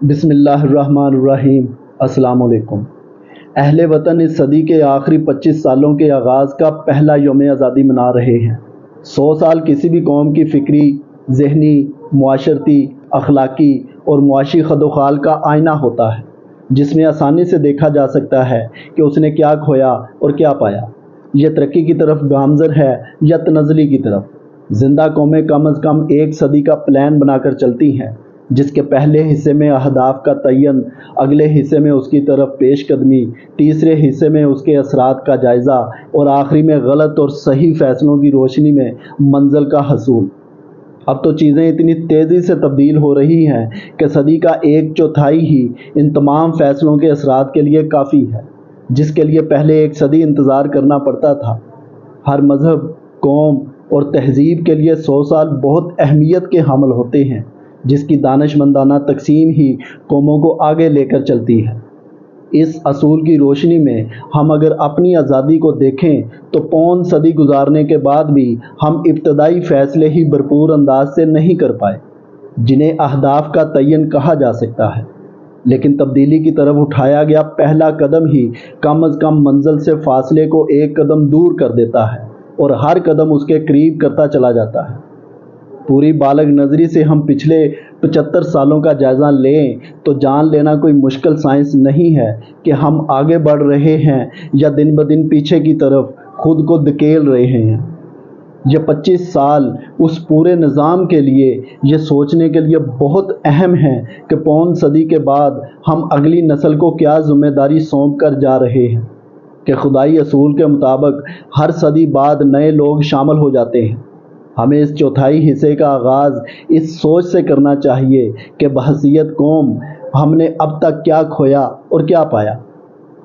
بسم اللہ الرحمن الرحیم۔ السلام علیکم۔ اہل وطن اس صدی کے آخری 25 سالوں کے آغاز کا پہلا یوم آزادی منا رہے ہیں۔ 100 سال کسی بھی قوم کی فکری، ذہنی، معاشرتی، اخلاقی اور معاشی خد و خال کا آئینہ ہوتا ہے، جس میں آسانی سے دیکھا جا سکتا ہے کہ اس نے کیا کھویا اور کیا پایا۔ یہ ترقی کی طرف گامزن ہے یا تنزلی کی طرف۔ زندہ قومیں کم از کم ایک صدی کا پلان بنا کر چلتی ہیں، جس کے پہلے حصے میں اہداف کا تعین، اگلے حصے میں اس کی طرف پیش قدمی، تیسرے حصے میں اس کے اثرات کا جائزہ اور آخری میں غلط اور صحیح فیصلوں کی روشنی میں منزل کا حصول۔ اب تو چیزیں اتنی تیزی سے تبدیل ہو رہی ہیں کہ صدی کا 1/4 ہی ان تمام فیصلوں کے اثرات کے لیے کافی ہے، جس کے لیے پہلے 1 صدی انتظار کرنا پڑتا تھا۔ ہر مذہب، قوم اور تہذیب کے لیے 100 سال بہت اہمیت کے حامل ہوتے ہیں، جس کی دانش مندانہ تقسیم ہی قوموں کو آگے لے کر چلتی ہے۔ اس اصول کی روشنی میں ہم اگر اپنی آزادی کو دیکھیں تو 5 صدی گزارنے کے بعد بھی ہم ابتدائی فیصلے ہی بھرپور انداز سے نہیں کر پائے، جنہیں اہداف کا تعین کہا جا سکتا ہے۔ لیکن تبدیلی کی طرف اٹھایا گیا پہلا قدم ہی کم از کم منزل سے فاصلے کو 1 قدم دور کر دیتا ہے اور ہر قدم اس کے قریب کرتا چلا جاتا ہے۔ پوری بالغ نظری سے ہم پچھلے 75 سالوں کا جائزہ لیں تو جان لینا کوئی مشکل سائنس نہیں ہے کہ ہم آگے بڑھ رہے ہیں یا دن بدن پیچھے کی طرف خود کو دھکیل رہے ہیں۔ یہ 25 سال اس پورے نظام کے لیے یہ سوچنے کے لیے بہت اہم ہیں کہ 5 صدی کے بعد ہم اگلی نسل کو کیا ذمہ داری سونپ کر جا رہے ہیں کہ خدائی اصول کے مطابق ہر صدی بعد نئے لوگ شامل ہو جاتے ہیں۔ ہمیں اس چوتھائی حصے کا آغاز اس سوچ سے کرنا چاہیے کہ بحیثیت قوم ہم نے اب تک کیا کھویا اور کیا پایا۔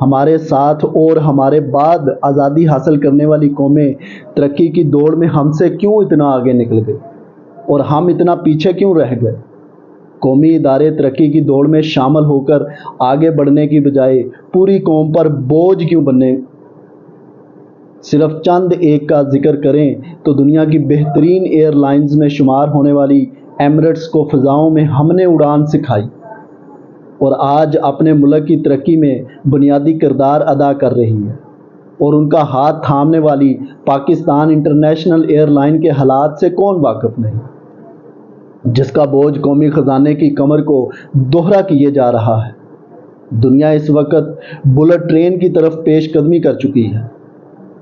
ہمارے ساتھ اور ہمارے بعد آزادی حاصل کرنے والی قومیں ترقی کی دوڑ میں ہم سے کیوں اتنا آگے نکل گئی اور ہم اتنا پیچھے کیوں رہ گئے؟ قومی ادارے ترقی کی دوڑ میں شامل ہو کر آگے بڑھنے کی بجائے پوری قوم پر بوجھ کیوں بننے؟ صرف چند ایک کا ذکر کریں تو دنیا کی بہترین ایئر لائنز میں شمار ہونے والی ایمریٹس کو فضاؤں میں ہم نے اڑان سکھائی اور آج اپنے ملک کی ترقی میں بنیادی کردار ادا کر رہی ہے، اور ان کا ہاتھ تھامنے والی پاکستان انٹرنیشنل ایئر لائن کے حالات سے کون واقف نہیں، جس کا بوجھ قومی خزانے کی کمر کو دوہرا کیے جا رہا ہے۔ دنیا اس وقت بلٹ ٹرین کی طرف پیش قدمی کر چکی ہے۔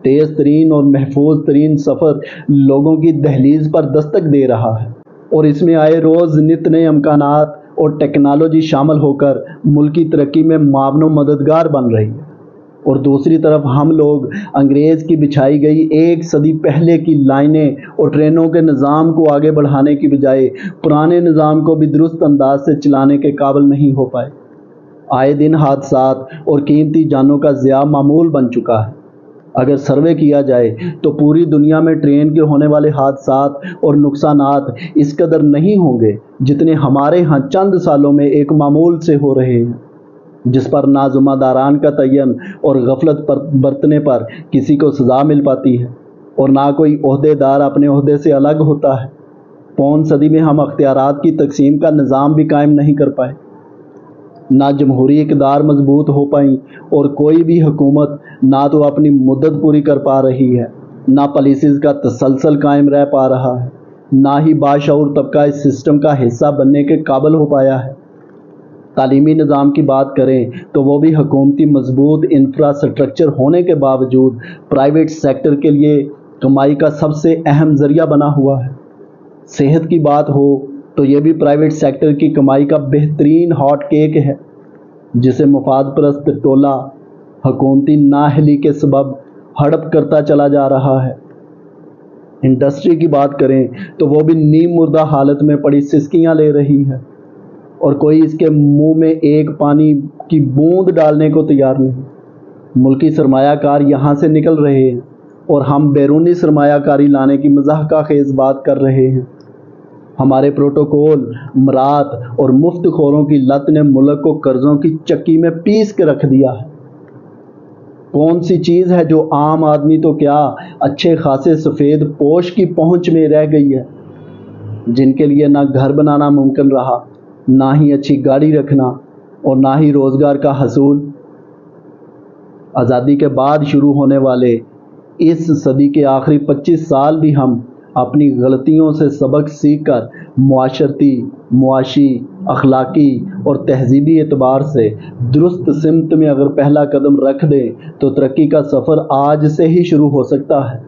تیز ترین اور محفوظ ترین سفر لوگوں کی دہلیز پر دستک دے رہا ہے، اور اس میں آئے روز نت نئے امکانات اور ٹیکنالوجی شامل ہو کر ملکی ترقی میں معاون و مددگار بن رہی ہے۔ اور دوسری طرف ہم لوگ انگریز کی بچھائی گئی 1 صدی پہلے کی لائنیں اور ٹرینوں کے نظام کو آگے بڑھانے کی بجائے پرانے نظام کو بھی درست انداز سے چلانے کے قابل نہیں ہو پائے۔ آئے دن حادثات اور قیمتی جانوں کا ضیاع معمول بن چکا ہے۔ اگر سروے کیا جائے تو پوری دنیا میں ٹرین کے ہونے والے حادثات اور نقصانات اس قدر نہیں ہوں گے جتنے ہمارے ہاں چند سالوں میں ایک معمول سے ہو رہے ہیں، جس پر نہ ذمہ داران کا تعین اور غفلت برتنے پر کسی کو سزا مل پاتی ہے، اور نہ کوئی عہدے دار اپنے عہدے سے الگ ہوتا ہے۔ 5 صدی میں ہم اختیارات کی تقسیم کا نظام بھی قائم نہیں کر پائے، نہ جمہوری اقدار مضبوط ہو پائیں، اور کوئی بھی حکومت نہ تو اپنی مدت پوری کر پا رہی ہے، نہ پالیسیز کا تسلسل قائم رہ پا رہا ہے، نہ ہی باشعور طبقہ اس سسٹم کا حصہ بننے کے قابل ہو پایا ہے۔ تعلیمی نظام کی بات کریں تو وہ بھی حکومتی مضبوط انفراسٹرکچر ہونے کے باوجود پرائیویٹ سیکٹر کے لیے کمائی کا سب سے اہم ذریعہ بنا ہوا ہے۔ صحت کی بات ہو تو یہ بھی پرائیویٹ سیکٹر کی کمائی کا بہترین ہاٹ کیک ہے، جسے مفاد پرست ٹولہ حکومتی نااہلی کے سبب ہڑپ کرتا چلا جا رہا ہے۔ انڈسٹری کی بات کریں تو وہ بھی نیم مردہ حالت میں پڑی سسکیاں لے رہی ہے، اور کوئی اس کے منہ میں ایک پانی کی بوند ڈالنے کو تیار نہیں۔ ملکی سرمایہ کار یہاں سے نکل رہے ہیں اور ہم بیرونی سرمایہ کاری لانے کی مضحکہ خیز بات کر رہے ہیں۔ ہمارے پروٹوکول، مرات اور مفت خوروں کی لت نے ملک کو قرضوں کی چکی میں پیس کے رکھ دیا ہے۔ کون سی چیز ہے جو عام آدمی تو کیا اچھے خاصے سفید پوش کی پہنچ میں رہ گئی ہے، جن کے لیے نہ گھر بنانا ممکن رہا، نہ ہی اچھی گاڑی رکھنا اور نہ ہی روزگار کا حصول۔ آزادی کے بعد شروع ہونے والے اس صدی کے آخری 25 سال بھی ہم اپنی غلطیوں سے سبق سیکھ کر معاشرتی، معاشی، اخلاقی اور تہذیبی اعتبار سے درست سمت میں اگر پہلا قدم رکھ دیں تو ترقی کا سفر آج سے ہی شروع ہو سکتا ہے۔